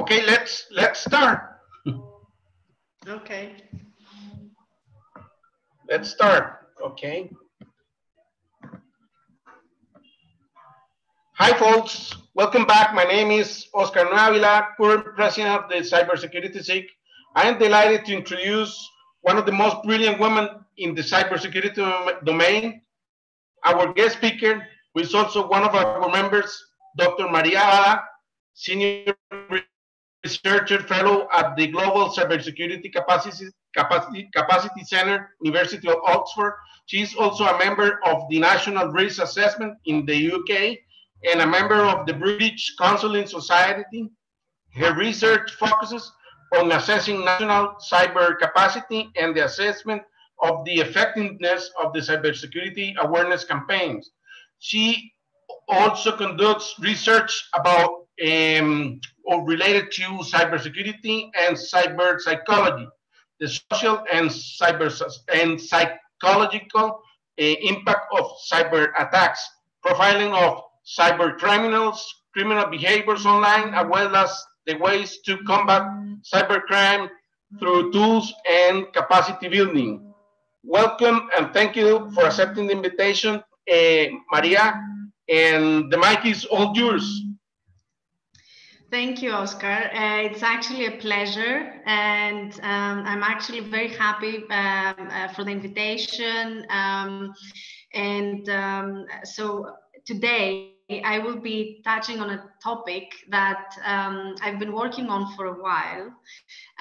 Okay, let's start. Okay. Let's start. Okay. Hi, folks. Welcome back. My name is Oscar Nuavila, current president of the Cybersecurity SIG. I am delighted to introduce one of the most brilliant women in the cybersecurity domain. Our guest speaker, who is also one of our members, Dr. Maria Ada, Senior Researcher Fellow at the Global Cybersecurity Capacity Center, University of Oxford. She is also a member of the National Risk Assessment in the UK and a member of the British Counseling Society. Her research focuses on assessing national cyber capacity and the assessment of the effectiveness of the cybersecurity awareness campaigns. She also conducts research about or related to cybersecurity and cyber psychology, the social and psychological impact of cyber attacks, profiling of cyber criminals, criminal behaviors online, as well as the ways to combat cybercrime through tools and capacity building. Welcome and thank you for accepting the invitation, Maria, and the mic is all yours. Thank you, Oscar. It's actually a pleasure, and I'm actually very happy for the invitation. So today I will be touching on a topic that I've been working on for a while.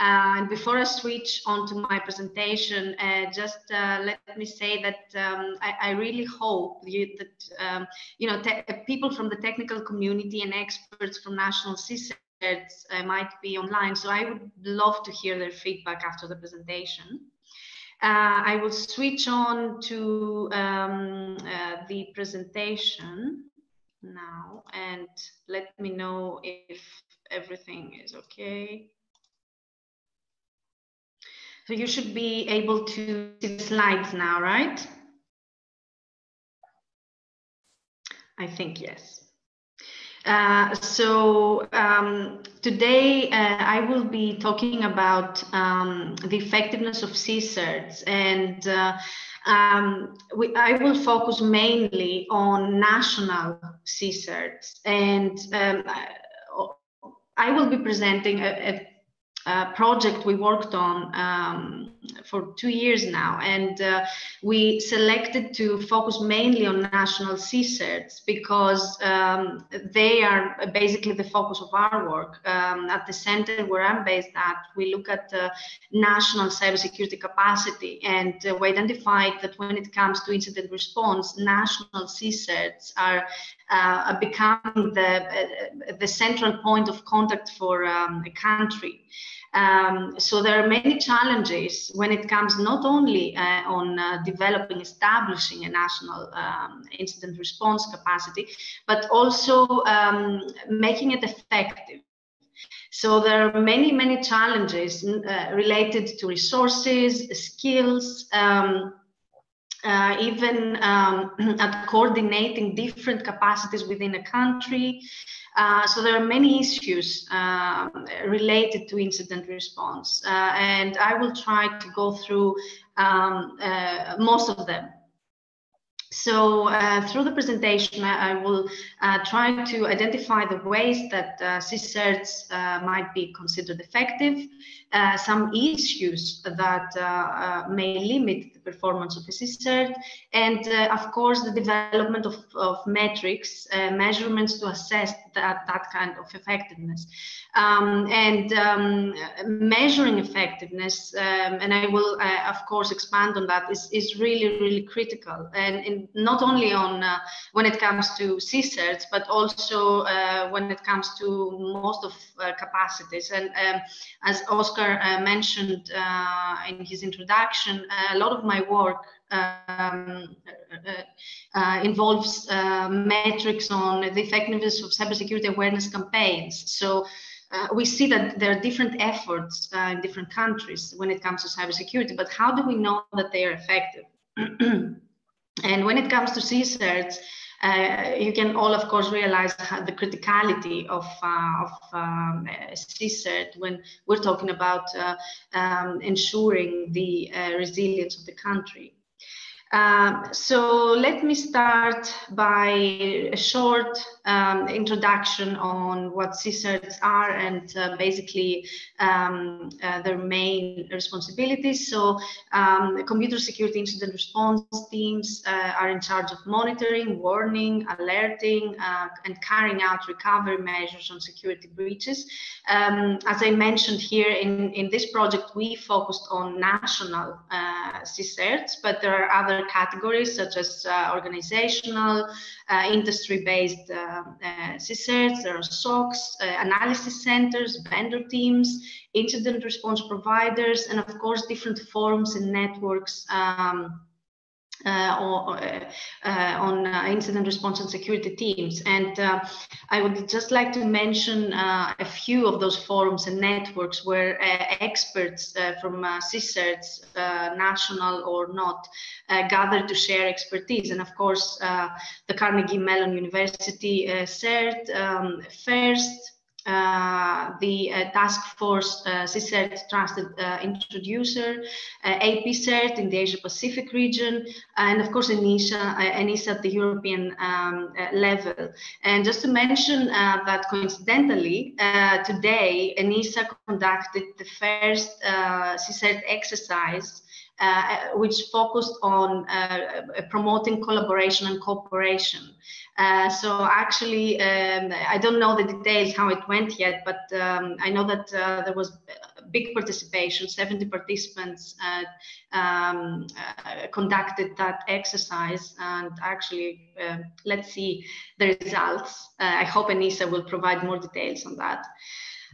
And before I switch on to my presentation, just let me say that I really hope that people from the technical community and experts from national CSIRTs might be online. So I would love to hear their feedback after the presentation. I will switch on to the presentation now, and let me know if everything is okay. So you should be able to see the slides now, right? I think yes. Today I will be talking about the effectiveness of CSIRTs, and I will focus mainly on national CSIRTs, and I will be presenting a project we worked on for 2 years now, and we selected to focus mainly on national CSIRTs because they are basically the focus of our work. At the center where I'm based at, we look at national cybersecurity capacity, and we identified that when it comes to incident response, national CSIRTs are becoming the central point of contact for a country. So there are many challenges when it comes not only on developing, establishing a national incident response capacity, but also making it effective. So there are many, many challenges related to resources, skills, even at coordinating different capacities within a country. So there are many issues related to incident response, and I will try to go through most of them. So through the presentation, I will try to identify the ways that CSIRTs might be considered effective, some issues that may limit the performance of a CSIRT, and of course the development of metrics, measurements to assess that kind of effectiveness. Measuring effectiveness, and I will of course expand on that, is really, really critical, and not only on when it comes to CSIRTs, but also when it comes to most of capacities. And as Oscar mentioned in his introduction, a lot of my work involves metrics on the effectiveness of cybersecurity awareness campaigns. So we see that there are different efforts in different countries when it comes to cybersecurity, but how do we know that they are effective? And when it comes to CSIRTs, You can all, of course, realize the criticality of CSIRT when we're talking about ensuring the resilience of the country. So let me start by a short introduction on what CSIRTs are and basically their main responsibilities. So computer security incident response teams are in charge of monitoring, warning, alerting, and carrying out recovery measures on security breaches. As I mentioned here in this project, we focused on national CSIRTs, but there are other categories such as organizational, industry-based CSIRTs, there are SOCs, analysis centers, vendor teams, incident response providers, and of course different forums and networks on incident response and security teams. And I would just like to mention a few of those forums and networks where experts from CSIRTs, national or not, gather to share expertise. And of course, the Carnegie Mellon University CERT, FIRST, the Task Force CSIRT Trusted Introducer, AP CERT in the Asia Pacific region, and of course ENISA at the European level. And just to mention that coincidentally, today ENISA conducted the first CSIRT exercise which focused on promoting collaboration and cooperation. So actually, I don't know the details how it went yet, but I know that there was big participation. 70 participants conducted that exercise, and actually, let's see the results. I hope ENISA will provide more details on that.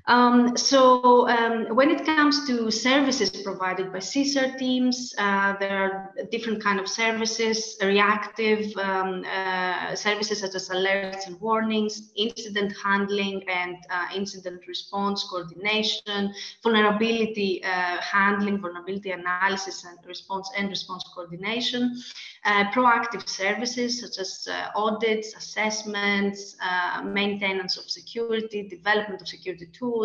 When it comes to services provided by CSIRT teams, there are different kind of services, reactive services such as alerts and warnings, incident handling and incident response coordination, vulnerability handling, vulnerability analysis and response coordination, proactive services such as audits, assessments, maintenance of security, development of security tools,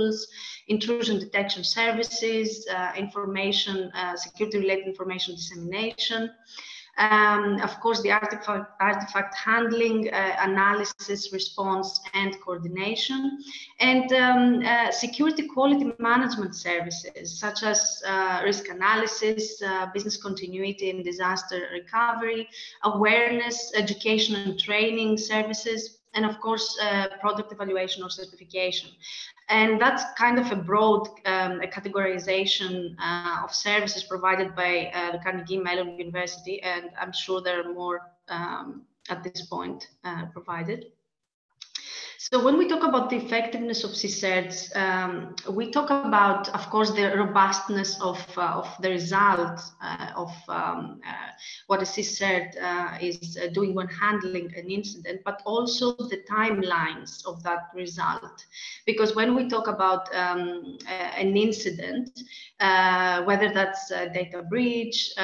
intrusion detection services, information, security-related information dissemination. Of course, the artifact handling, analysis, response, and coordination, and security quality management services such as risk analysis, business continuity and disaster recovery, awareness, education and training services, and of course, product evaluation or certification. And that's kind of a broad categorization of services provided by the Carnegie Mellon University, and I'm sure there are more at this point provided. So when we talk about the effectiveness of CSIRTs, we talk about, of course, the robustness of the result of what a CSIRT is doing when handling an incident, but also the timelines of that result. Because when we talk about an incident, whether that's a data breach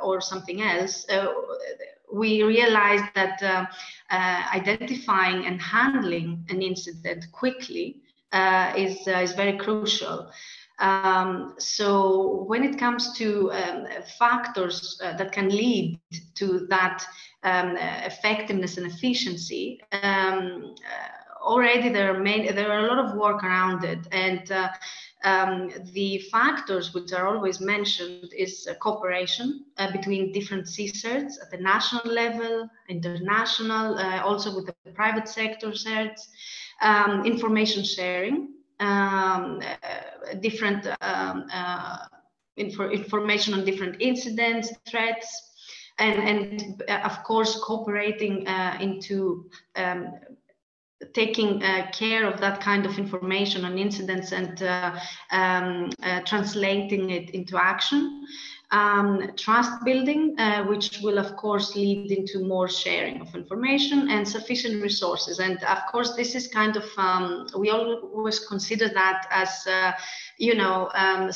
or something else, we realized that identifying and handling an incident quickly is very crucial. So when it comes to factors that can lead to that effectiveness and efficiency, already there are a lot of work around it, and the factors which are always mentioned is cooperation between different CSIRTs at the national level, international, also with the private sector CSIRTs, information sharing, different information on different incidents, threats, and of course cooperating into taking care of that kind of information on incidents and translating it into action. Trust building, which will of course lead into more sharing of information, and sufficient resources. And of course, this is kind of, we always consider that as,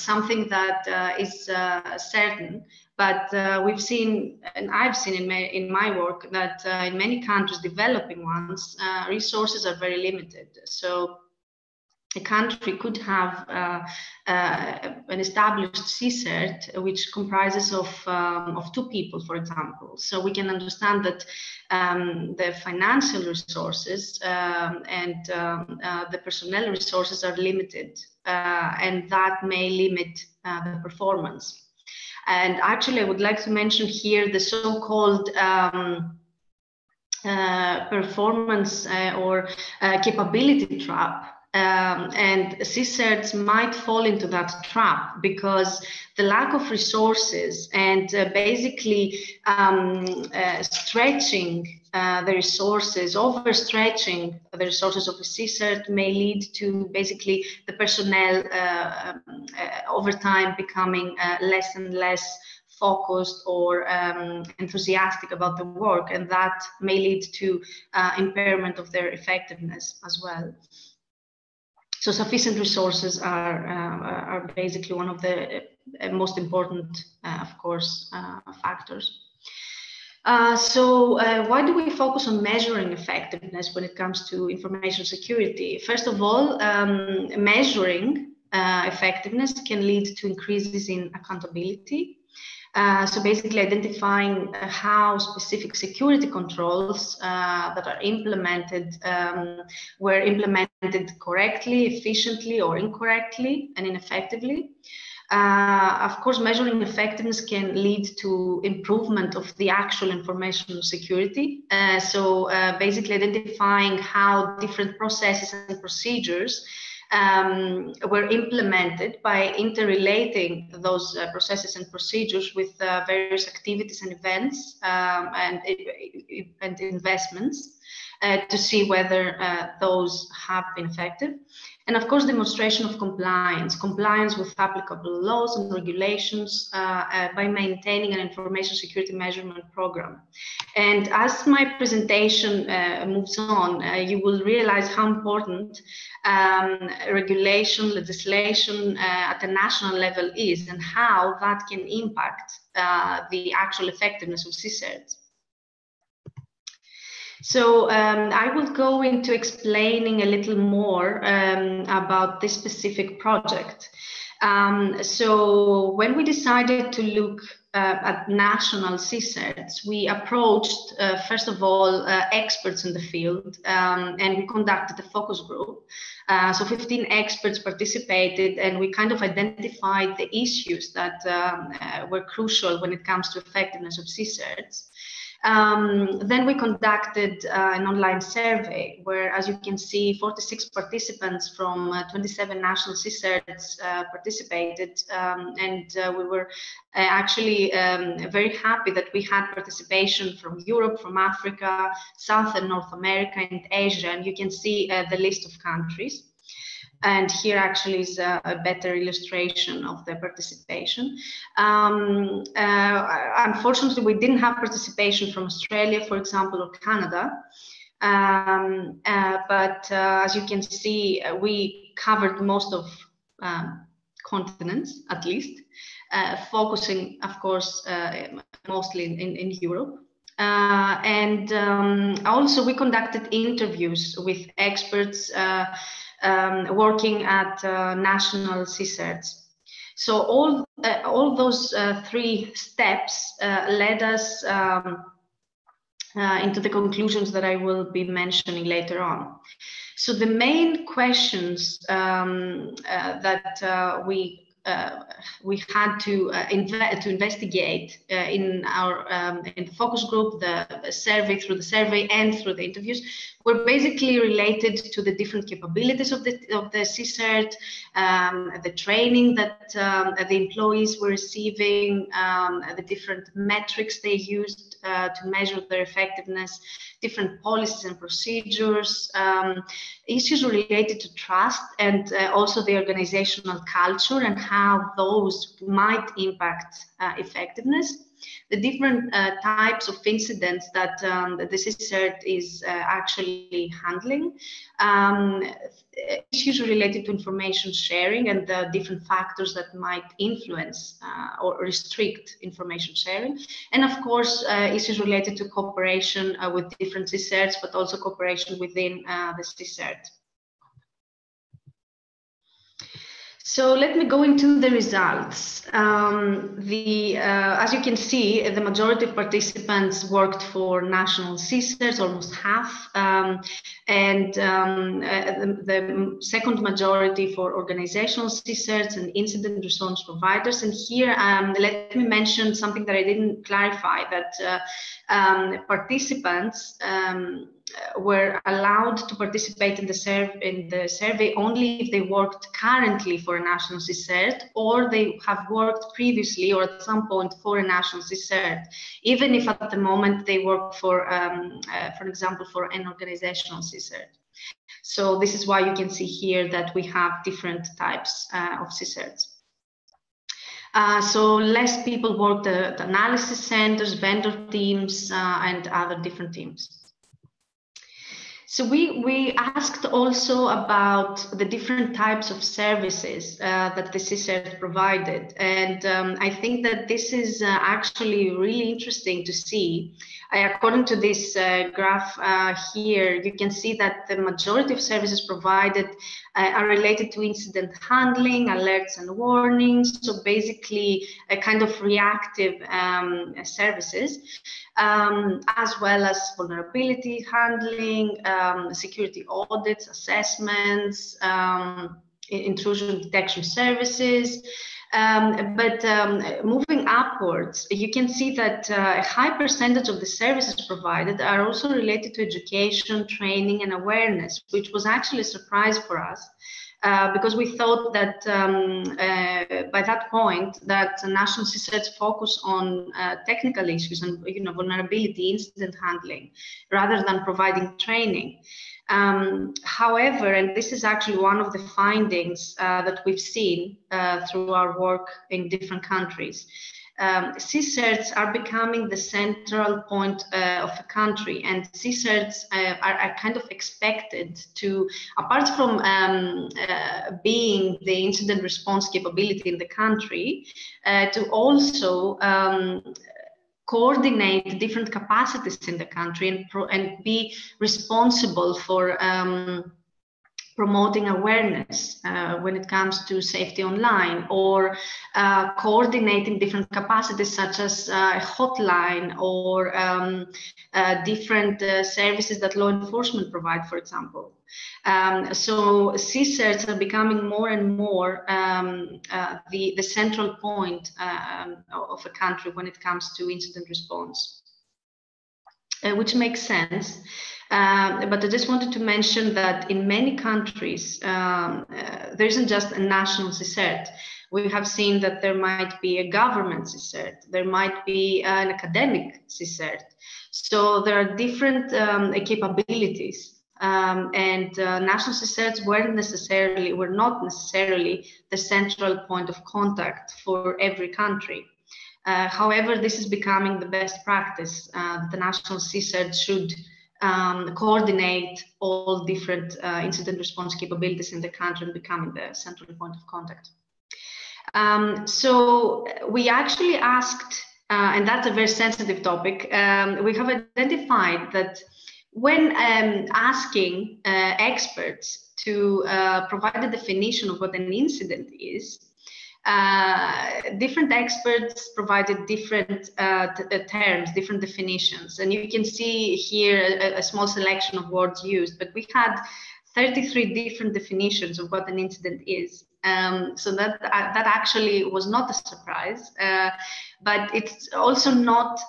something that is certain. But we've seen, and I've seen in my work, that in many countries, developing ones, resources are very limited. So a country could have an established CSERT which comprises of 2 people, for example. So we can understand that the financial resources and the personnel resources are limited, and that may limit the performance. And actually, I would like to mention here the so-called performance or capability trap. And CSERTs might fall into that trap because the lack of resources and basically stretching the resources, overstretching the resources of a CSERT may lead to basically the personnel over time becoming less and less focused or enthusiastic about the work, and that may lead to impairment of their effectiveness as well. So sufficient resources are basically one of the most important, of course, factors. So why do we focus on measuring effectiveness when it comes to information security? First of all, measuring effectiveness can lead to increases in accountability. So basically identifying how specific security controls that are implemented were implemented correctly, efficiently, or incorrectly and ineffectively. Of course, measuring effectiveness can lead to improvement of the actual information security. So basically identifying how different processes and procedures were implemented by interrelating those processes and procedures with various activities and events and investments to see whether those have been effective. And of course, demonstration of compliance with applicable laws and regulations by maintaining an information security measurement program. And as my presentation moves on, you will realize how important regulation, legislation at a national level is, and how that can impact the actual effectiveness of CSERTs. So I will go into explaining a little more about this specific project. So when we decided to look at national CSERTs, we approached, first of all, experts in the field, and we conducted a focus group. So 15 experts participated, and we kind of identified the issues that were crucial when it comes to effectiveness of CSERTs. Then we conducted an online survey where, as you can see, 46 participants from 27 national CSERTs participated, and we were actually very happy that we had participation from Europe, from Africa, South and North America, and Asia, and you can see the list of countries. And here actually is a better illustration of the participation. Unfortunately, we didn't have participation from Australia, for example, or Canada. But as you can see, we covered most of continents, at least, focusing, of course, mostly in Europe. And also we conducted interviews with experts working at national CSERTs. So all those 3 steps led us into the conclusions that I will be mentioning later on. So the main questions that we had to investigate in the focus group, the survey, through the survey and through the interviews, were basically related to the different capabilities of the CSERT, the training that the employees were receiving, the different metrics they used to measure their effectiveness, different policies and procedures, issues related to trust, and also the organizational culture and how those might impact effectiveness. the different types of incidents that the CSIRT is actually handling, issues related to information sharing and the different factors that might influence or restrict information sharing, and of course issues related to cooperation with different CSIRTs, but also cooperation within the CSIRT. So let me go into the results. As you can see, the majority of participants worked for national CSIRTs, almost half, and the second majority for organizational CSIRTs and incident response providers. And here, let me mention something that I didn't clarify, that participants were allowed to participate in the survey only if they worked currently for a national CSIRT, or they have worked previously or at some point for a national CSIRT, even if at the moment they work for example, for an organizational CSIRT. So this is why you can see here that we have different types of CSIRTs. So less people worked at analysis centers, vendor teams, and other different teams. So we asked also about the different types of services that the CSIRT provided. And I think that this is actually really interesting to see. According to this graph here, you can see that the majority of services provided are related to incident handling, alerts and warnings. So basically a kind of reactive services, as well as vulnerability handling, security audits, assessments, intrusion detection services. But moving upwards, you can see that a high percentage of the services provided are also related to education, training, and awareness, which was actually a surprise for us. Because we thought that by that point that national CSIRTs focus on technical issues and vulnerability, incident handling, rather than providing training. However, and this is actually one of the findings that we've seen through our work in different countries, CSIRTs are becoming the central point of a country, and CSIRTs are kind of expected to, apart from being the incident response capability in the country, to also coordinate different capacities in the country and be responsible for promoting awareness when it comes to safety online, or coordinating different capacities such as a hotline or different services that law enforcement provide, for example. So CSIRTs are becoming more and more the central point of a country when it comes to incident response, which makes sense. But I just wanted to mention that in many countries, there isn't just a national CSIRT. We have seen that there might be a government CSIRT, there might be an academic CSIRT. So there are different capabilities. And national CSIRTs were not necessarily the central point of contact for every country. However, this is becoming the best practice. The national CSIRT should coordinate all different incident response capabilities in the country and becoming the central point of contact. So we actually asked, and that's a very sensitive topic, we have identified that when asking experts to provide a definition of what an incident is, different experts provided different terms, different definitions. And you can see here a small selection of words used, but we had 33 different definitions of what an incident is. So that actually was not a surprise, but it's also not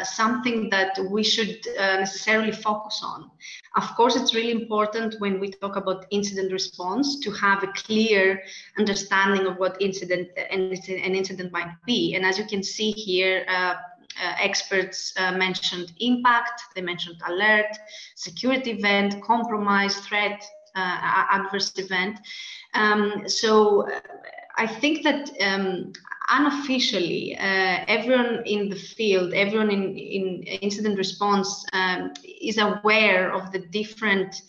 something that we should necessarily focus on. Of course, it's really important when we talk about incident response to have a clear understanding of what an incident might be. And as you can see here, experts mentioned impact, they mentioned alert, security event, compromise, threat, adverse event. So I think that unofficially, everyone in the field, everyone in incident response is aware of the different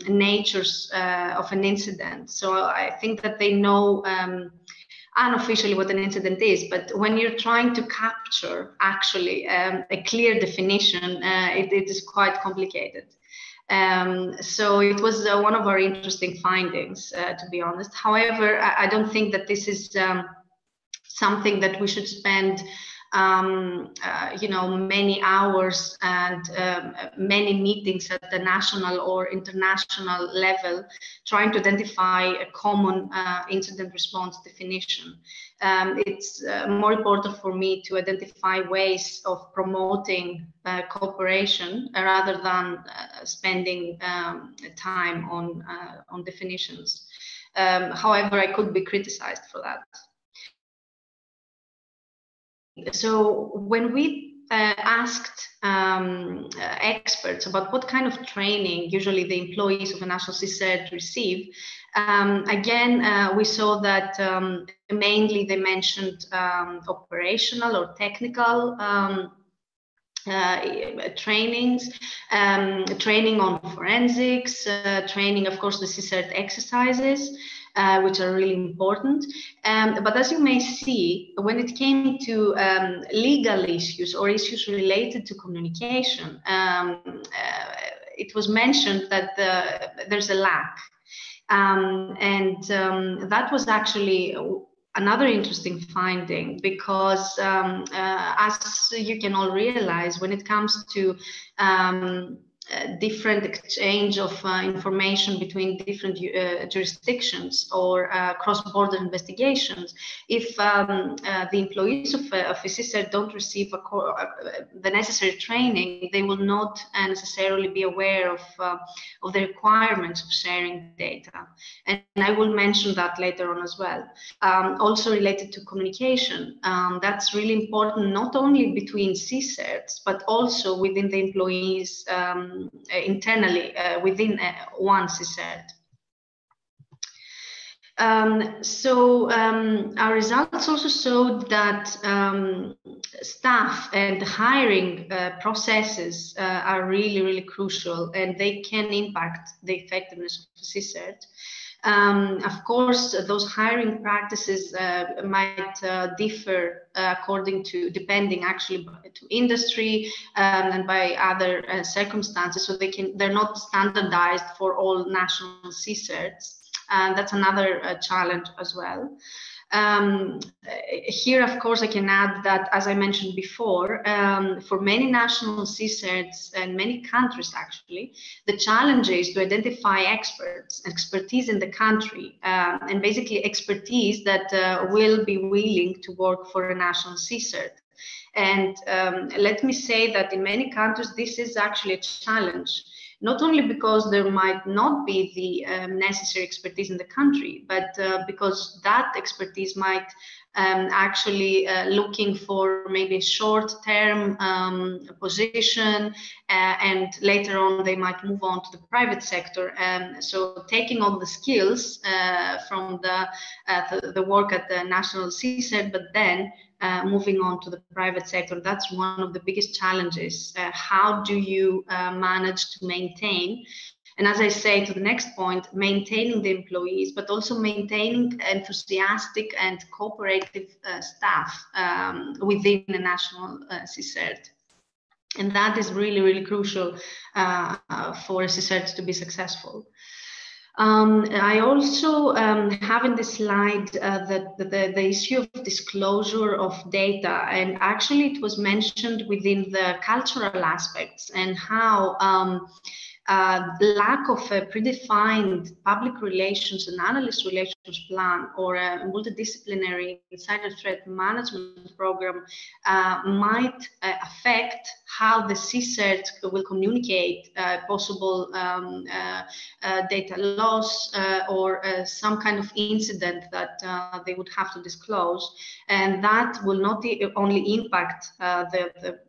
natures of an incident. So I think that they know unofficially what an incident is, but when you're trying to capture actually a clear definition, it is quite complicated. So it was one of our interesting findings, to be honest. However, I don't think that this is something that we should spend many hours and many meetings at the national or international level trying to identify a common incident response definition. It's more important for me to identify ways of promoting cooperation rather than spending time on definitions. However, I could be criticized for that. So when we asked experts about what kind of training usually the employees of a national CSIRT receive, again, we saw that mainly they mentioned operational or technical trainings, training on forensics, training, of course, the CSIRT exercises, which are really important. But as you may see, when it came to legal issues or issues related to communication, it was mentioned that there's a lack. That was actually another interesting finding, because as you can all realize, when it comes to different exchange of information between different jurisdictions or cross-border investigations, if the employees of a CSIRT don't receive the necessary training, they will not necessarily be aware of the requirements of sharing data. And I will mention that later on as well. Also related to communication, that's really important, not only between CSIRTs, but also within the employees internally within one CSIRT. Our results also showed that staff and hiring processes are really, really crucial, and they can impact the effectiveness of the CSIRT. Of course, those hiring practices might differ depending actually to industry and by other circumstances. So they're not standardized for all national CSIRTs. That's another challenge as well. Here, of course, I can add that, as I mentioned before, for many national CSIRTs and many countries, actually, the challenge is to identify expertise in the country, and basically expertise that will be willing to work for a national CSIRT. And let me say that in many countries, this is actually a challenge. Not only because there might not be the necessary expertise in the country, but because that expertise might actually looking for maybe a short-term position, and later on they might move on to the private sector. So taking on the skills from the work at the national CSIRT, but then moving on to the private sector, that's one of the biggest challenges. How do you manage to maintain, and as I say to the next point, maintaining the employees, but also maintaining enthusiastic and cooperative staff within the national CSIRT. And that is really, really crucial for a CSIRT to be successful. I also have in this slide the issue of disclosure of data, and actually it was mentioned within the cultural aspects and how lack of a predefined public relations and analyst relations plan or a multidisciplinary insider threat management program might affect how the CSIRT will communicate possible data loss or some kind of incident that they would have to disclose. And that will not only impact the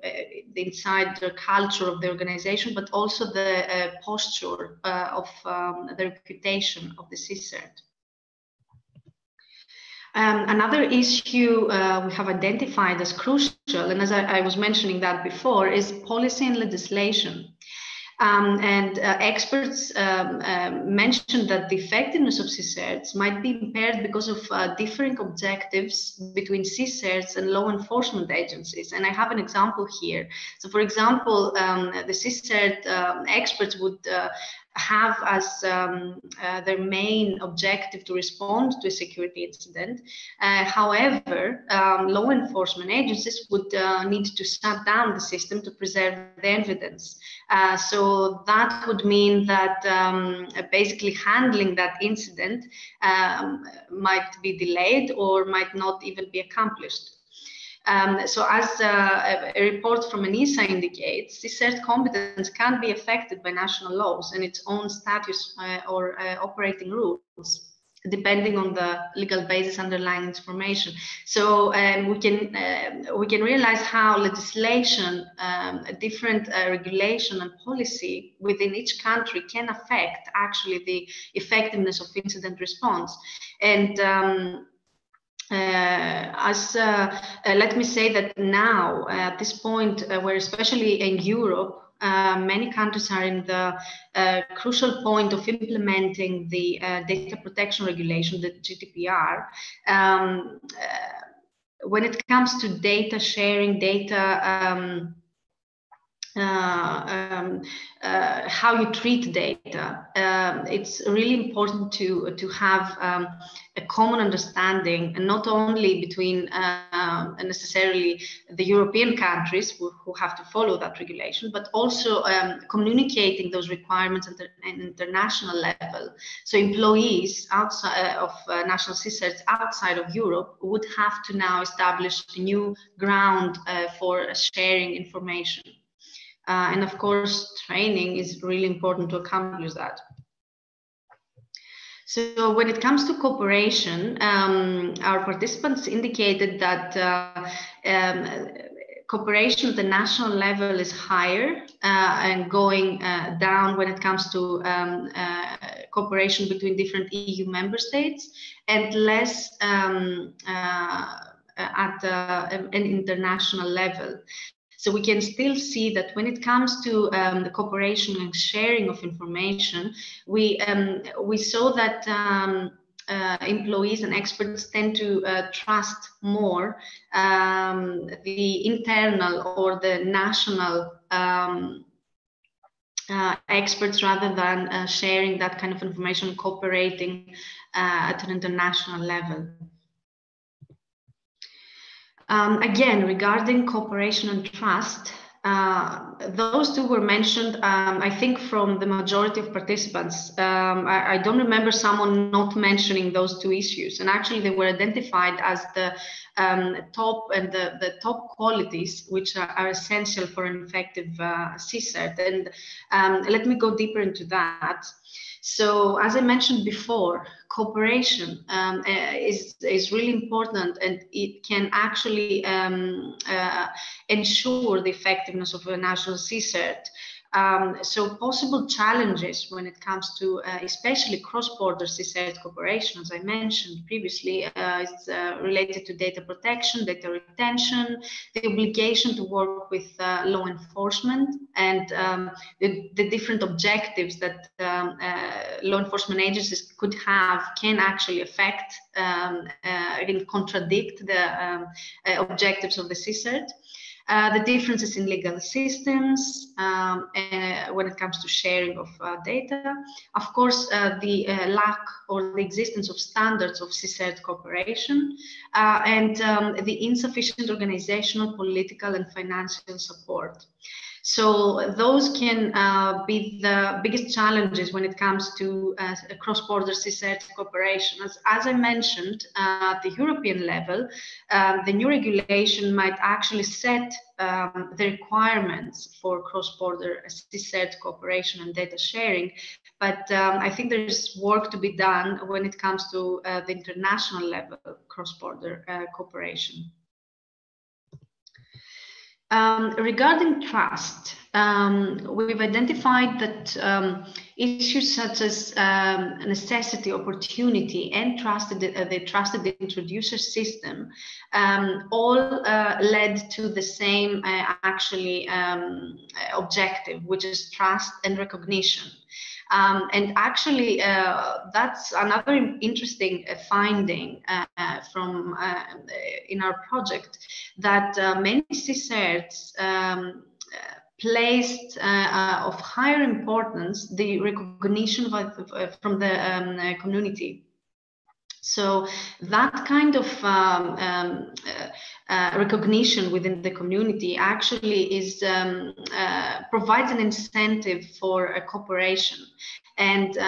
inside the culture of the organization, but also the posture of the reputation of the CSIRT. Another issue we have identified as crucial, and as I was mentioning that before, is policy and legislation. Experts mentioned that the effectiveness of CSIRTs might be impaired because of differing objectives between CSIRTs and law enforcement agencies. And I have an example here. So, for example, the CSIRT experts would have as their main objective to respond to a security incident. However, law enforcement agencies would need to shut down the system to preserve the evidence. So that would mean that basically handling that incident might be delayed or might not even be accomplished. So as a report from ENISA indicates, CSIRT competence can be affected by national laws and its own status or operating rules, depending on the legal basis underlying its formation. So we can realize how legislation, different regulation and policy within each country can affect actually the effectiveness of incident response. And let me say that now, at this point, where especially in Europe, many countries are in the crucial point of implementing the data protection regulation, the GDPR. When it comes to data sharing, data how you treat data, it's really important to have a common understanding, and not only between necessarily the European countries who have to follow that regulation, but also communicating those requirements at an international level. So employees outside of national CSIRTs outside of Europe would have to now establish a new ground for sharing information. And of course, training is really important to accomplish that. So when it comes to cooperation, our participants indicated that cooperation at the national level is higher and going down when it comes to cooperation between different EU member states, and less at an international level. So we can still see that when it comes to the cooperation and sharing of information, we saw that employees and experts tend to trust more the internal or the national experts rather than sharing that kind of information, cooperating at an international level. Again, regarding cooperation and trust, those two were mentioned, I think, from the majority of participants. I don't remember someone not mentioning those two issues. And actually, they were identified as the top and the top qualities which are essential for an effective CSIRT. And let me go deeper into that. So, as I mentioned before, cooperation is really important, and it can actually ensure the effectiveness of a national CSIRT. So possible challenges when it comes to especially cross-border CSIRT cooperation, as I mentioned previously, is related to data protection, data retention, the obligation to work with law enforcement, and the different objectives that law enforcement agencies could have can actually affect and contradict the objectives of the CSIRT. The differences in legal systems when it comes to sharing of data. Of course, the lack or the existence of standards of CSIRT cooperation, and the insufficient organizational, political, and financial support. So those can be the biggest challenges when it comes to cross-border CSIRT cooperation. As I mentioned, at the European level, the new regulation might actually set the requirements for cross-border CSIRT cooperation and data sharing. But I think there's work to be done when it comes to the international level cross-border cooperation. Regarding trust, we've identified that issues such as necessity, opportunity, and the trusted introducer system all led to the same objective, which is trust and recognition. And actually, that's another interesting finding from in our project, that many CSIRTs placed of higher importance the recognition from the community. So that kind of recognition within the community actually is provides an incentive for a cooperation. And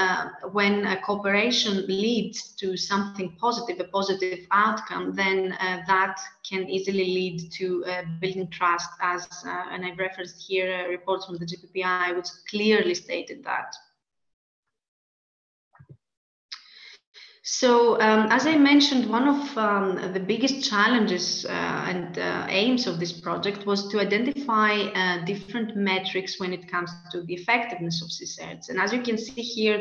when a cooperation leads to something positive, a positive outcome, then that can easily lead to building trust, as and I've referenced here reports from the GPPI, which clearly stated that. So, as I mentioned, one of the biggest challenges and aims of this project was to identify different metrics when it comes to the effectiveness of CSIRTs. And as you can see here,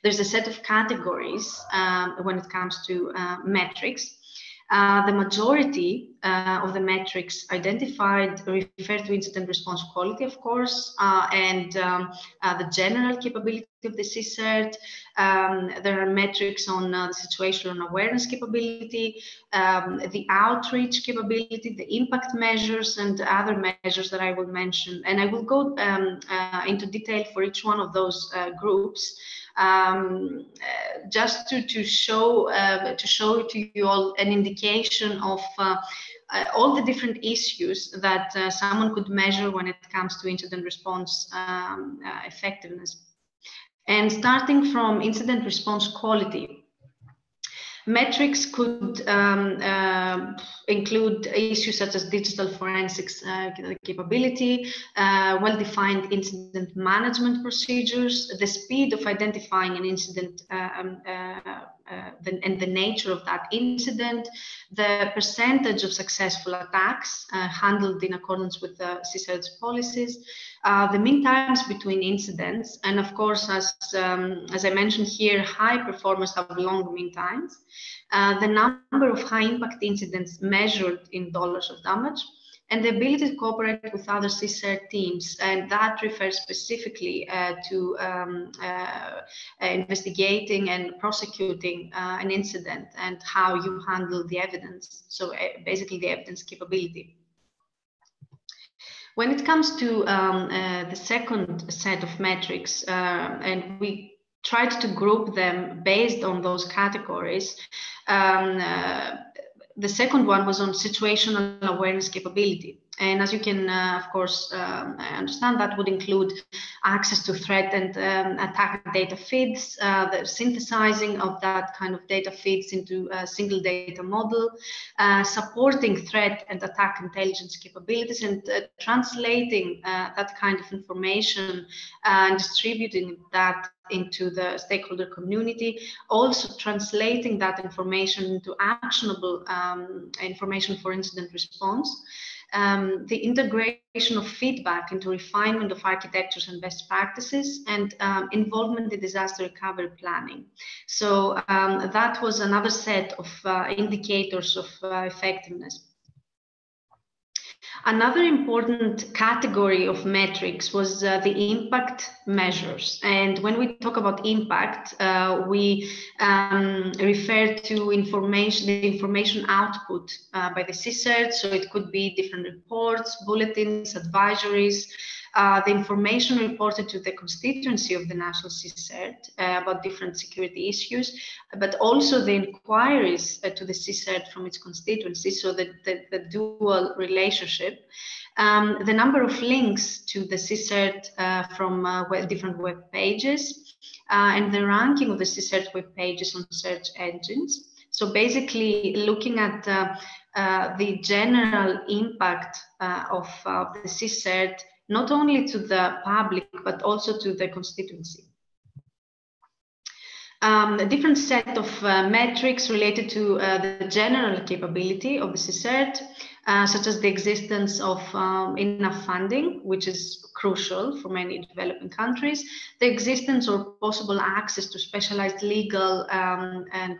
there's a set of categories when it comes to metrics. The majority of the metrics identified refer to incident response quality, of course, and the general capability of the CSIRT. There are metrics on the situational awareness capability, the outreach capability, the impact measures, and other measures that I will mention. And I will go into detail for each one of those groups. Just to show to you all an indication of all the different issues that someone could measure when it comes to incident response effectiveness. And starting from incident response quality, metrics could include issues such as digital forensics capability, well-defined incident management procedures, the speed of identifying an incident and the nature of that incident, the percentage of successful attacks handled in accordance with the CSIRT's policies, the mean times between incidents, and of course, as I mentioned here, high performers have long mean times, the number of high impact incidents measured in dollars of damage, and the ability to cooperate with other CSIRT teams. And that refers specifically to investigating and prosecuting an incident and how you handle the evidence. So basically the evidence capability. When it comes to the second set of metrics, and we tried to group them based on those categories, the second one was on situational awareness capability. And as you can, of course, understand, that would include access to threat and attack data feeds, the synthesizing of that kind of data feeds into a single data model, supporting threat and attack intelligence capabilities, and translating that kind of information and distributing that into the stakeholder community, also translating that information into actionable information for incident response. The integration of feedback into refinement of architectures and best practices, and involvement in disaster recovery planning. So that was another set of indicators of effectiveness. Another important category of metrics was the impact measures. And when we talk about impact, we refer to the information output by the CSIRT. So it could be different reports, bulletins, advisories, the information reported to the constituency of the national CSIRT about different security issues, but also the inquiries to the CSIRT from its constituency, so the dual relationship. The number of links to the CSIRT from different web pages, and the ranking of the CSIRT web pages on search engines. So basically looking at the general impact of the CSIRT, not only to the public, but also to the constituency. A different set of metrics related to the general capability of the CSIRT. such as the existence of enough funding, which is crucial for many developing countries, the existence or possible access to specialized legal and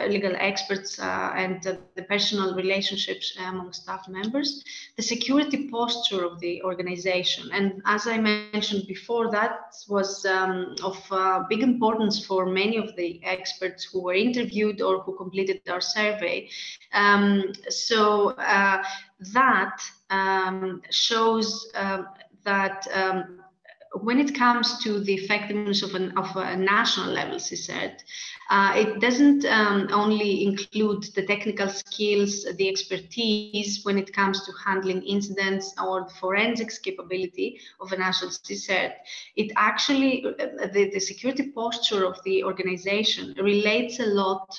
legal experts and the personal relationships among staff members, the security posture of the organization. And as I mentioned before, that was of big importance for many of the experts who were interviewed or who completed our survey. So that shows that when it comes to the effectiveness of a national level CSIRT, it doesn't only include the technical skills, the expertise when it comes to handling incidents or the forensics capability of a national CSIRT. It actually, the security posture of the organization relates a lot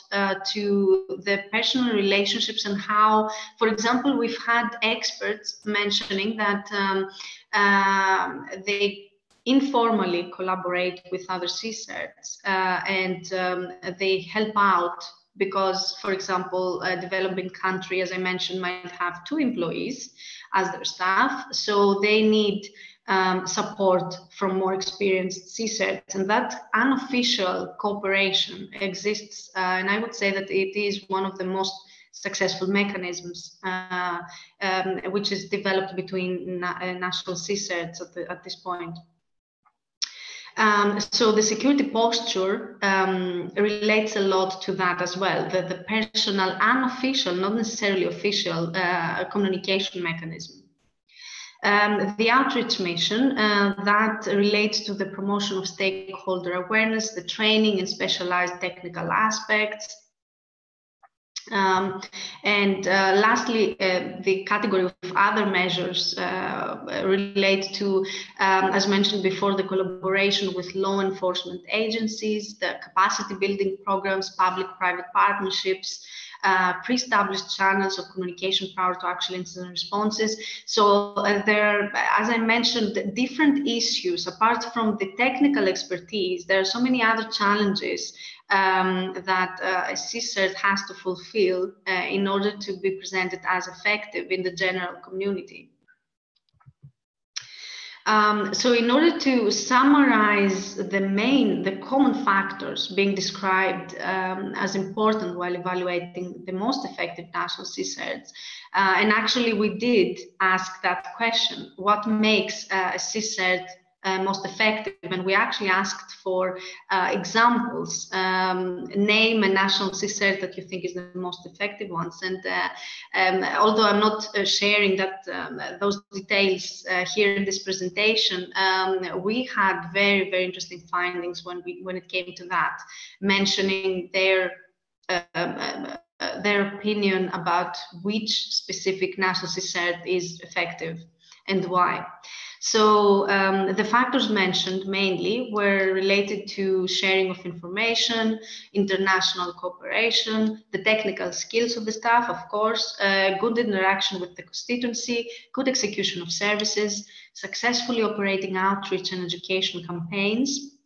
to the personal relationships and how, for example, we've had experts mentioning that they informally collaborate with other CSIRTs and they help out because, for example, a developing country, as I mentioned, might have 2 employees as their staff, so they need support from more experienced CSIRTs, and that unofficial cooperation exists, and I would say that it is one of the most successful mechanisms which is developed between national CSIRTs at this point. So the security posture relates a lot to that as well, the personal, unofficial, not necessarily official communication mechanism. The outreach mission that relates to the promotion of stakeholder awareness, the training and specialized technical aspects. And lastly, the category of other measures relate to, as mentioned before, the collaboration with law enforcement agencies, the capacity building programs, public-private partnerships, pre-established channels of communication prior to actual incident responses. So there, as I mentioned, different issues. Apart from the technical expertise, there are so many other challenges that a CSIRT has to fulfill in order to be presented as effective in the general community. So in order to summarize the common factors being described as important while evaluating the most effective national CSIRTs, and actually we did ask that question, what makes a CSIRT most effective? And we actually asked for examples. Name a national CSIRT that you think is the most effective ones. And although I'm not sharing those details here in this presentation, we had very, very interesting findings when it came to that, mentioning their opinion about which specific national CSIRT is effective and why. So the factors mentioned mainly were related to sharing of information, international cooperation, the technical skills of the staff, of course, good interaction with the constituency, good execution of services, successfully operating outreach and education campaigns,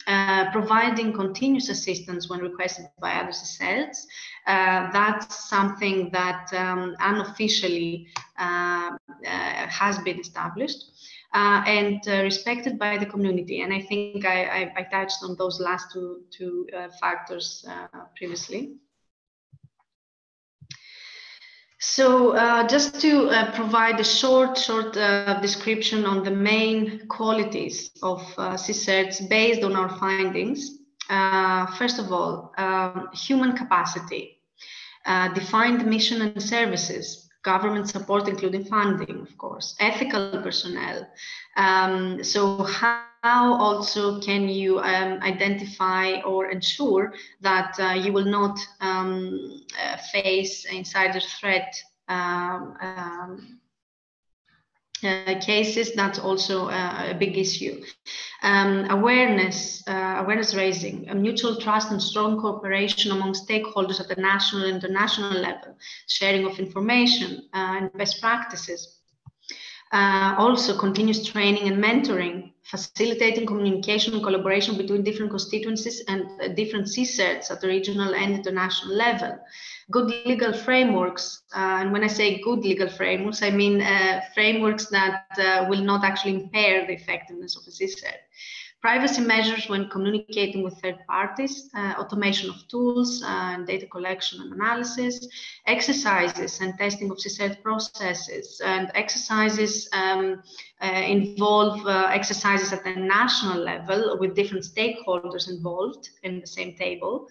providing continuous assistance when requested by other CSIRTs. That's something that unofficially has been established. And respected by the community. And I think I touched on those last two factors previously. So just to provide a short description on the main qualities of CSIRTs based on our findings. First of all, human capacity, defined mission and services, government support, including funding, of course, ethical personnel. So how also can you identify or ensure that you will not face insider threat cases? That's also a big issue. Awareness raising, mutual trust and strong cooperation among stakeholders at the national and international level, sharing of information and best practices. Also continuous training and mentoring, facilitating communication and collaboration between different constituencies and different CSERTs at the regional and international level. Good legal frameworks, and when I say good legal frameworks, I mean frameworks that will not actually impair the effectiveness of a CSERT. Privacy measures when communicating with third parties, automation of tools and data collection and analysis, exercises and testing of CSERT processes, and exercises involve exercises at the national level with different stakeholders involved in the same table,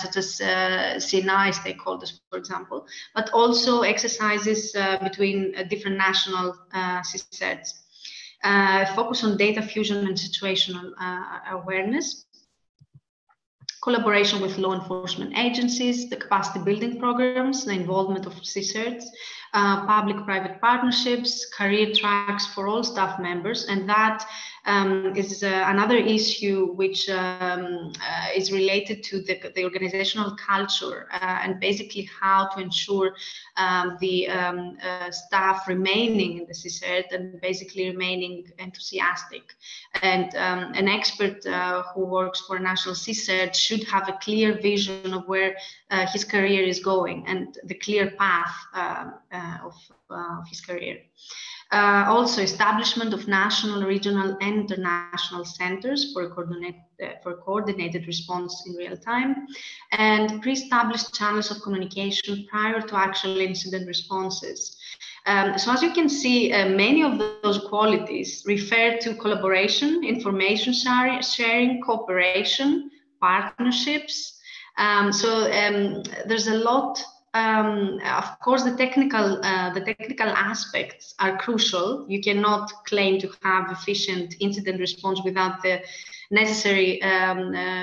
such as CNI stakeholders, for example, but also exercises between different national CSERTs. Focus on data fusion and situational awareness, collaboration with law enforcement agencies, the capacity building programs, the involvement of CSERTs, public-private partnerships, career tracks for all staff members, and that is another issue which is related to the organizational culture and basically how to ensure the staff remaining in the CSERT and basically remaining enthusiastic. And an expert who works for a national CSERT should have a clear vision of where his career is going and the clear path of his career. Also, establishment of national, regional, and international centers for coordinated response in real time, and pre-established channels of communication prior to actual incident responses. So as you can see, many of those qualities refer to collaboration, information sharing, cooperation, partnerships. There's a lot. Of course, the technical aspects are crucial. You cannot claim to have efficient incident response without the necessary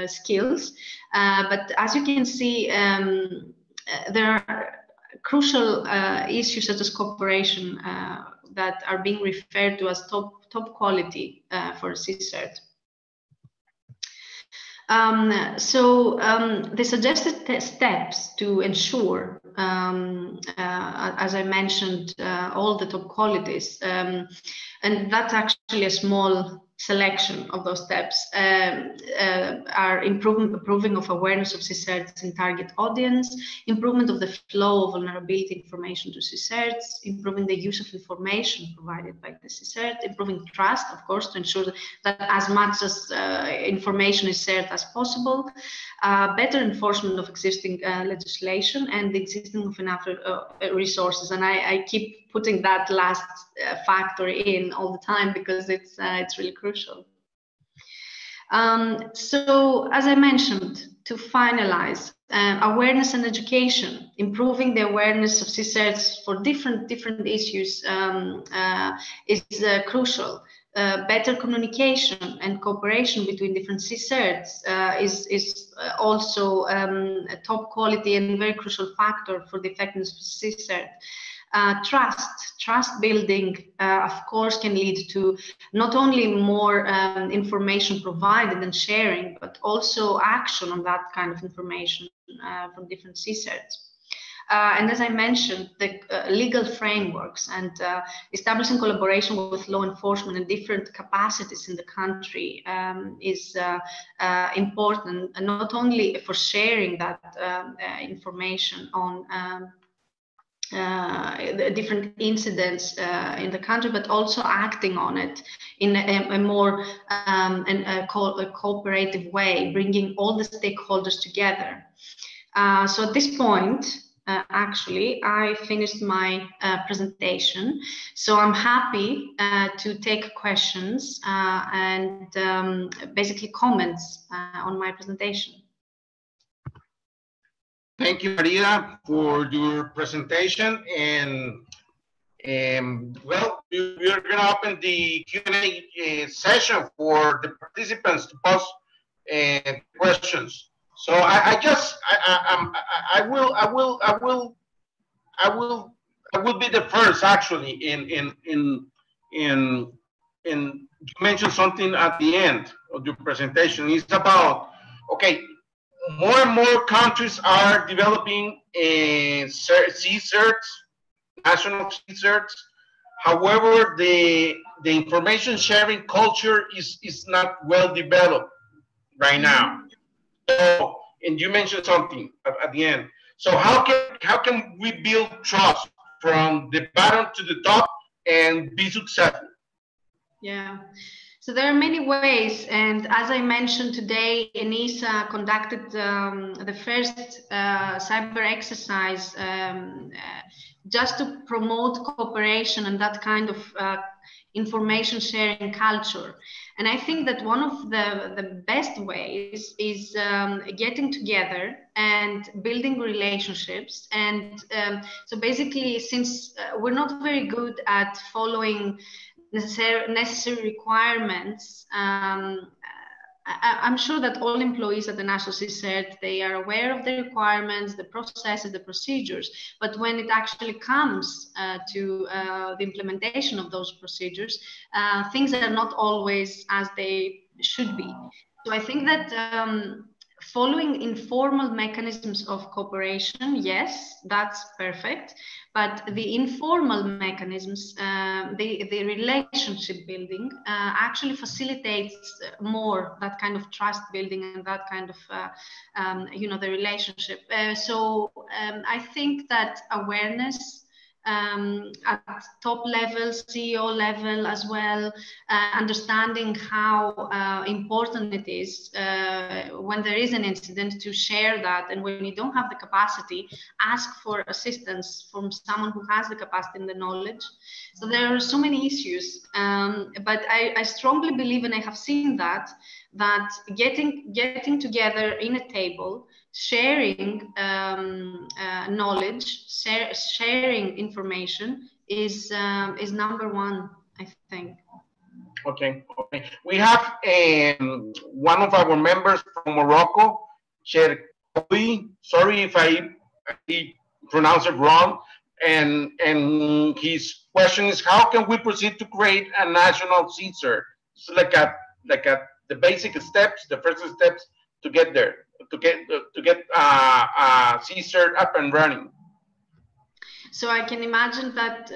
skills. But as you can see, there are crucial issues such as cooperation that are being referred to as top quality for CSERT. The suggested steps to ensure, as I mentioned, all the top qualities, and that's actually a small selection of those steps, are improving of awareness of CSERTs in target audience, improvement of the flow of vulnerability information to CSERTs, improving the use of information provided by the CSERT, improving trust, of course, to ensure that as much as information is shared as possible, better enforcement of existing legislation, and the existing of enough resources. And I keep putting that last factor in all the time because it's really crucial. So as I mentioned, to finalize, awareness and education, improving the awareness of CSERTs for different issues is crucial. Better communication and cooperation between different CSERTs is also a top quality and very crucial factor for the effectiveness of CSERT. Trust building, of course, can lead to not only more information provided and sharing, but also action on that kind of information from different CSERTs. And as I mentioned, the legal frameworks and establishing collaboration with law enforcement in different capacities in the country is important, and not only for sharing that information on the different incidents in the country, but also acting on it in a more cooperative way, bringing all the stakeholders together. So at this point, actually, I finished my presentation. So I'm happy to take questions and basically comments on my presentation. Thank you, Maria, for your presentation. And well, we are going to open the Q&A session for the participants to pose questions. So I will be the first, actually. You mentioned something at the end of your presentation. It's about, okay, more and more countries are developing CSERTs, national CSERTs. However, the the information sharing culture is not well developed right now. So, and you mentioned something at the end. So how can we build trust from the bottom to the top and be successful? Yeah. So there are many ways, and as I mentioned today, ENISA conducted the first cyber exercise just to promote cooperation and that kind of information sharing culture. And I think that one of the best ways is getting together and building relationships. And so basically, since we're not very good at following necessary requirements, I'm sure that all employees at the National CSIRT, they are aware of the requirements, the processes, the procedures, but when it actually comes to the implementation of those procedures, things are not always as they should be. So I think that following informal mechanisms of cooperation, yes, that's perfect. But the informal mechanisms, the relationship building actually facilitates more that kind of trust building and that kind of, the relationship. So I think that awareness at top level, CEO level as well, understanding how important it is when there is an incident to share that, and when you don't have the capacity, ask for assistance from someone who has the capacity and the knowledge. So there are so many issues, but I strongly believe, and I have seen that getting together in a table, sharing knowledge, sharing information is number one, I think. Okay. We have one of our members from Morocco, Cherkoui. Sorry if I pronounce it wrong. And his question is, how can we proceed to create a national CSIRT? It's like the basic steps, the first steps to get there, to get CSIRT up and running. So I can imagine that,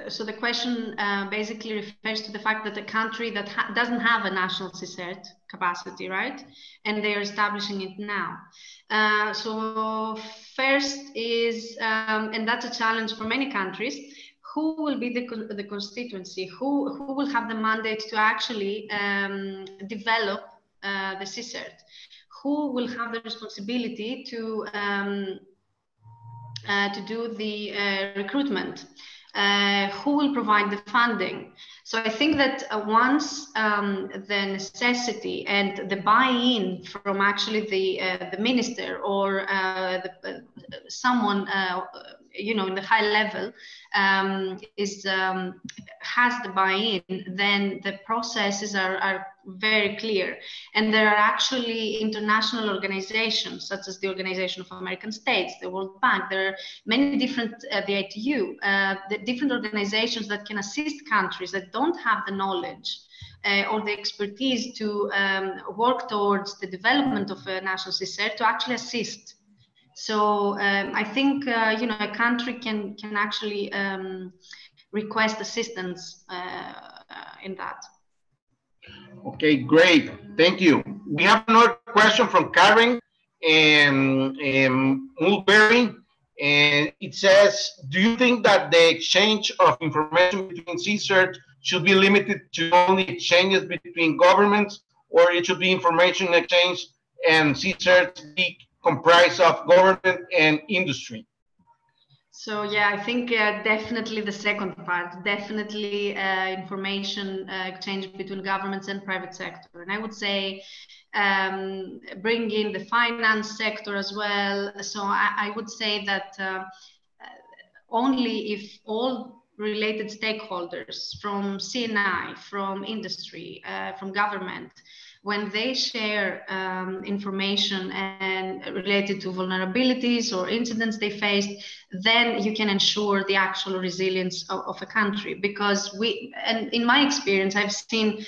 so the question basically refers to the fact that a country that doesn't have a national CSIRT capacity, right? And they are establishing it now. So first is, and that's a challenge for many countries, who will be the constituency? Who will have the mandate to actually develop the CSIRT? Who will have the responsibility to do the recruitment? Who will provide the funding? So I think that once the necessity and the buy-in from actually the minister or someone in the high level has the buy-in, then the processes are very clear. And there are actually international organizations such as the Organization of American States, the World Bank. There are many different, the ITU, the different organizations that can assist countries that don't have the knowledge or the expertise to work towards the development of a national CSIRT to actually assist. So I think a country can actually request assistance in that. Okay, great. Thank you. We have another question from Karen Mulberry, and it says, do you think that the exchange of information between CSIRT should be limited to only exchanges between governments, or it should be information exchange and CSIRT be comprised of government and industry? So yeah, I think definitely the second part, definitely information exchange between governments and private sector. And I would say bring in the finance sector as well. So I would say that only if all related stakeholders from CNI, from industry, from government, when they share information and related to vulnerabilities or incidents they faced, then you can ensure the actual resilience of a country. Because and in my experience, I've seen,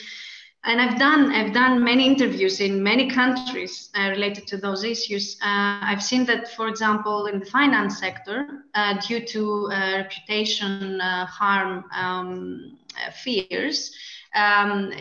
and I've done many interviews in many countries related to those issues. I've seen that, for example, in the finance sector, due to reputation harm fears,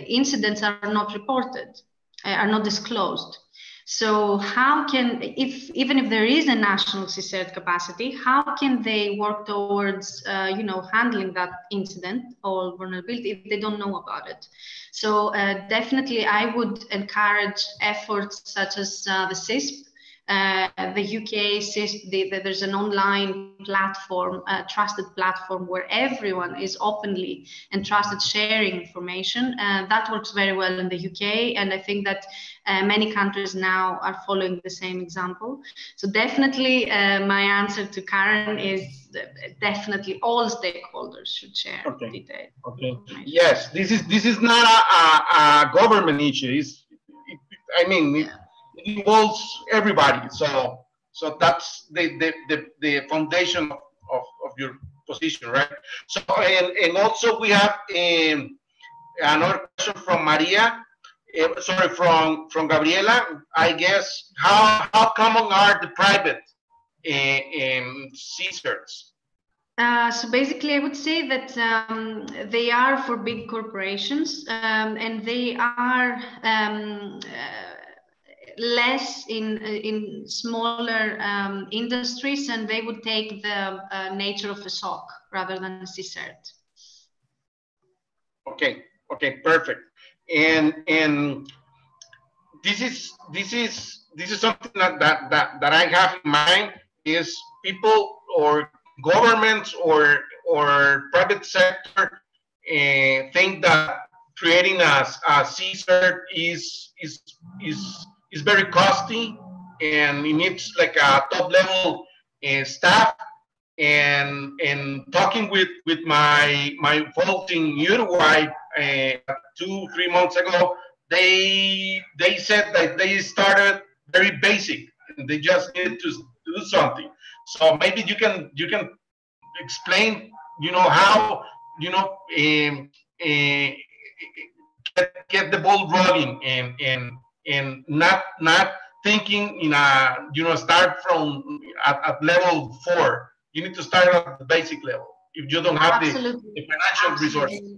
incidents are not reported, are not disclosed. So how can, even if there is a national CSIRT capacity, how can they work towards, handling that incident or vulnerability if they don't know about it? So definitely, I would encourage efforts such as the CISP. The UK CISP, there's an online platform, a trusted platform where everyone is openly and trusted sharing information. That works very well in the UK, and I think that many countries now are following the same example. So definitely, my answer to Karen is definitely all stakeholders should share details. Okay. Yes, this is not a government issue. It involves everybody. So that's the foundation of your position, right? So and also we have another question from Maria. From Gabriela. I guess how common are the private CSIRTs? So basically, I would say that they are for big corporations, and they are less in smaller industries, and they would take the nature of a SOC rather than a CSIRT. Okay, perfect. And this is something that I have in mind, is people or governments or private sector think that creating a CSIRT is very costly, and it needs like a top level staff. And talking with my folks in Uruguay 2-3 months ago, they said that they started very basic. They just needed to do something. So maybe you can explain, how get the ball rolling and not thinking in a start from at level 4. You need to start at the basic level if you don't have the financial resources.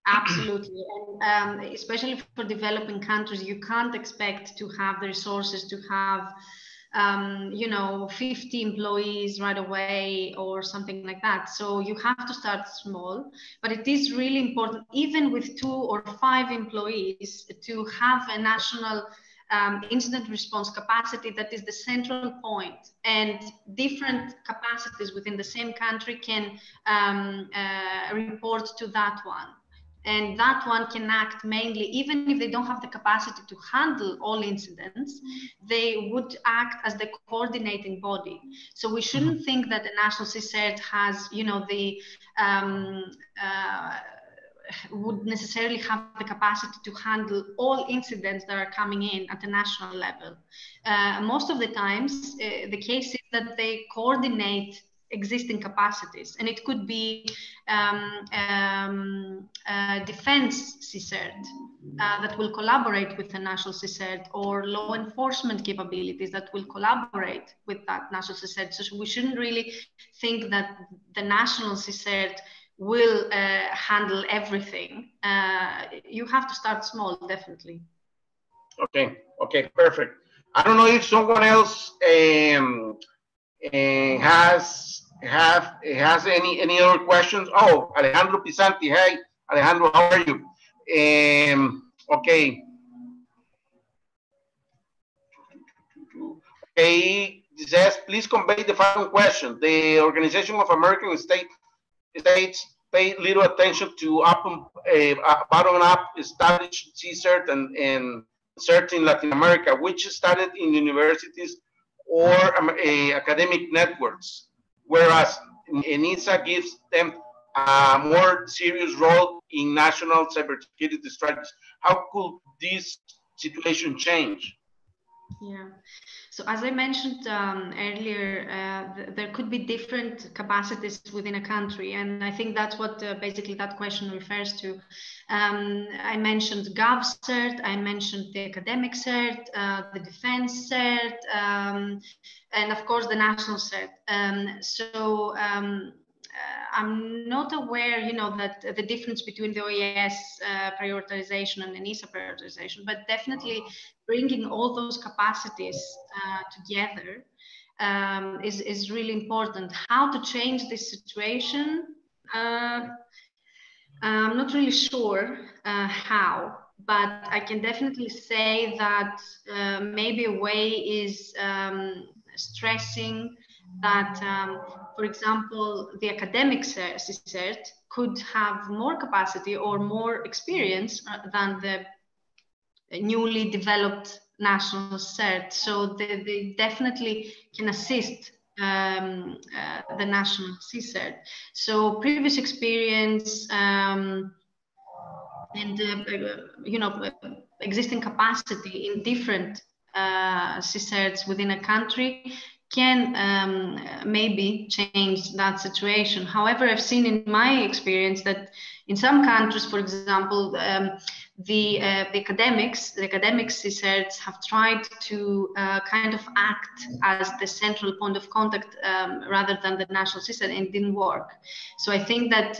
Absolutely, and especially for developing countries, you can't expect to have the resources to have 50 employees right away or something like that. So you have to start small, but it is really important, even with 2 or 5 employees, to have a national incident response capacity that is the central point, and different capacities within the same country can report to that one. And that one can act mainly, even if they don't have the capacity to handle all incidents, they would act as the coordinating body. So we shouldn't think that the national CSIRT has, would necessarily have the capacity to handle all incidents that are coming in at the national level. Most of the times, the case is that they coordinate existing capacities, and it could be defense CSIRT that will collaborate with the national CSIRT, or law enforcement capabilities that will collaborate with that national CSIRT. So we shouldn't really think that the national CSIRT will handle everything. You have to start small, definitely. Okay, perfect. I don't know if someone else has any other questions. Oh, Alejandro Pisanti. Hey, Alejandro, how are you? Okay. Okay, it says, please convey the following question. The Organization of American States pay little attention to bottom-up established CSIRT and CERT in Latin America, which started in universities or academic networks, whereas NISA gives them a more serious role in national cybersecurity strategies. How could this situation change? Yeah. So as I mentioned earlier, there could be different capacities within a country, and I think that's what basically that question refers to. I mentioned GovCert, I mentioned the academic CERT, the defense CERT, and of course the national CERT. I'm not aware, you know, that the difference between the OES prioritization and the NISA prioritization, but definitely bringing all those capacities together is really important. How to change this situation? I'm not really sure how, but I can definitely say that maybe a way is stressing that, for example, the academic CSERT could have more capacity or more experience than the newly developed national CERT. So they definitely can assist the national CSERT. So previous experience and you know, existing capacity in different CSERTs within a country can maybe change that situation. However, I've seen in my experience that in some countries, for example, the academic CSERTs have tried to kind of act as the central point of contact rather than the national CSERT, and it didn't work. So I think that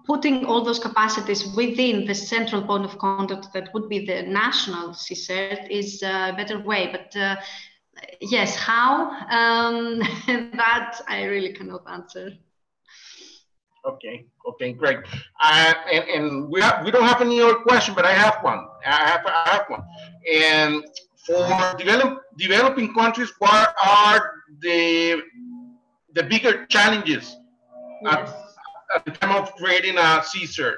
putting all those capacities within the central point of contact that would be the national CSERT is a better way. But yes, how? That I really cannot answer. Okay, great. And we don't have any other question, but I have one. I have one. And for developing countries, what are the bigger challenges at the time of creating a CSERT?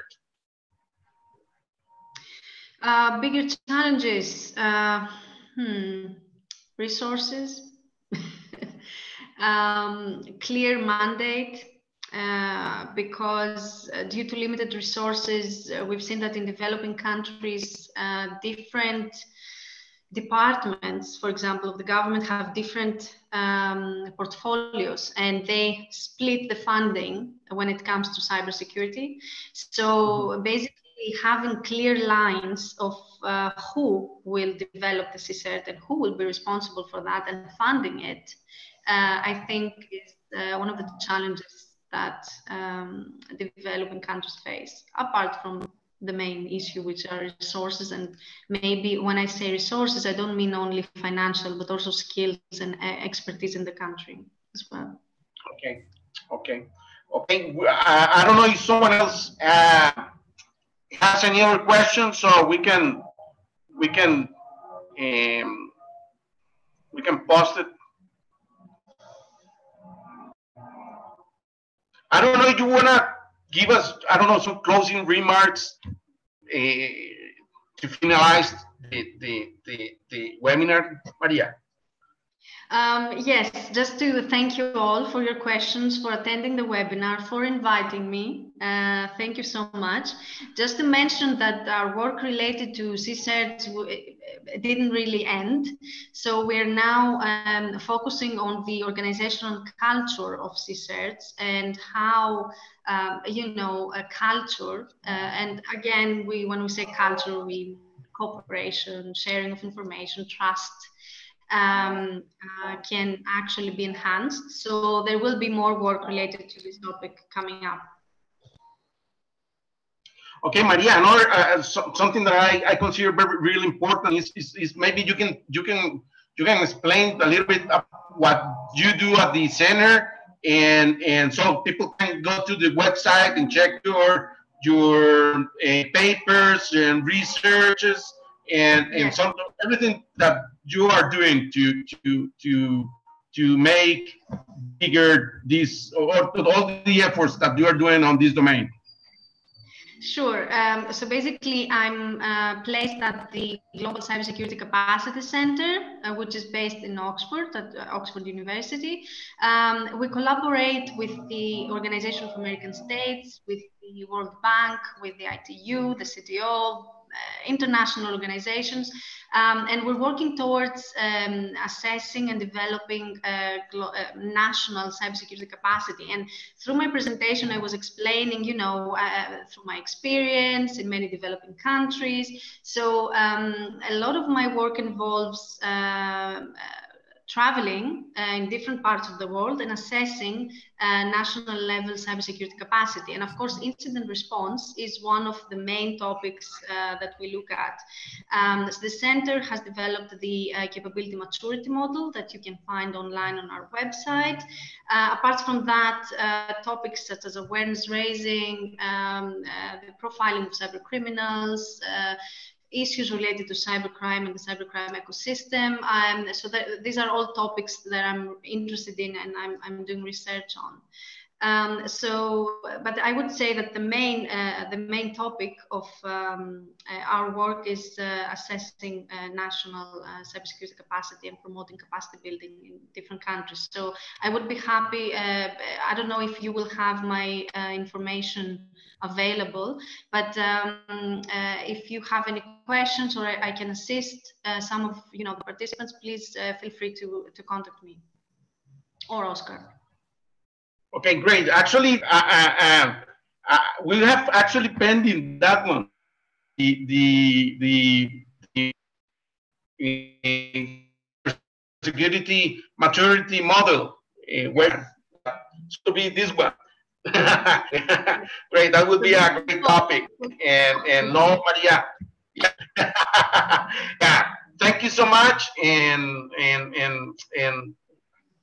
Bigger challenges, resources, clear mandate, because due to limited resources, we've seen that in developing countries, different departments, for example, of the government have different portfolios, and they split the funding when it comes to cybersecurity. So basically having clear lines of who will develop the CSERT and who will be responsible for that and funding it, I think is one of the challenges that developing countries face, apart from the main issue, which are resources. And maybe when I say resources, I don't mean only financial, but also skills and expertise in the country as well. Okay. I don't know if someone else has any other questions, so we can post it. I don't know if you wanna give us, I don't know, some closing remarks to finalize the webinar, Maria. Yes, just to thank you all for your questions, for attending the webinar, for inviting me. Thank you so much. Just to mention that our work related to CSERTs didn't really end. So we're now focusing on the organizational culture of CSERTs and how, you know, a culture, and again, when we say culture, we cooperation, sharing of information, trust, can actually be enhanced. So there will be more work related to this topic coming up. Okay, Maria, another something that I consider really important is maybe you can explain a little bit of what you do at the center, and so people can go to the website and check your papers and researches and some everything that you are doing to make bigger this, or all the efforts that you are doing on this domain. Sure. So basically, I'm placed at the Global Cybersecurity Capacity Center, which is based in Oxford, at Oxford University. We collaborate with the Organization of American States, with the World Bank, with the ITU, the CTO, international organizations, and we're working towards assessing and developing national cybersecurity capacity. And through my presentation, I was explaining, you know, through my experience in many developing countries. So a lot of my work involves traveling in different parts of the world and assessing national level cybersecurity capacity. And of course, incident response is one of the main topics that we look at. So the center has developed the capability maturity model that you can find online on our website. Apart from that, topics such as awareness raising, the profiling of cyber criminals, issues related to cybercrime and the cybercrime ecosystem. So these are all topics that I'm interested in and I'm doing research on. But I would say that the main topic of our work is assessing national cybersecurity capacity and promoting capacity building in different countries. So I would be happy. I don't know if you will have my information available, but if you have any questions or I can assist some of the participants, please feel free to contact me or Oscar. Okay, great. Actually, we have actually pending that one, the security maturity model, where to be this one. Great, that would be a great topic. And no, Maria. Yeah, thank you so much. And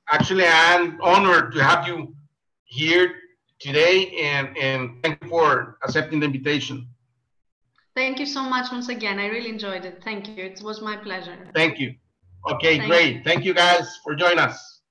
actually, I'm honored to have you here today, and thank you for accepting the invitation. Thank you so much once again. I really enjoyed it. Thank you. It was my pleasure. Thank you. Okay, great. Thank you guys for joining us.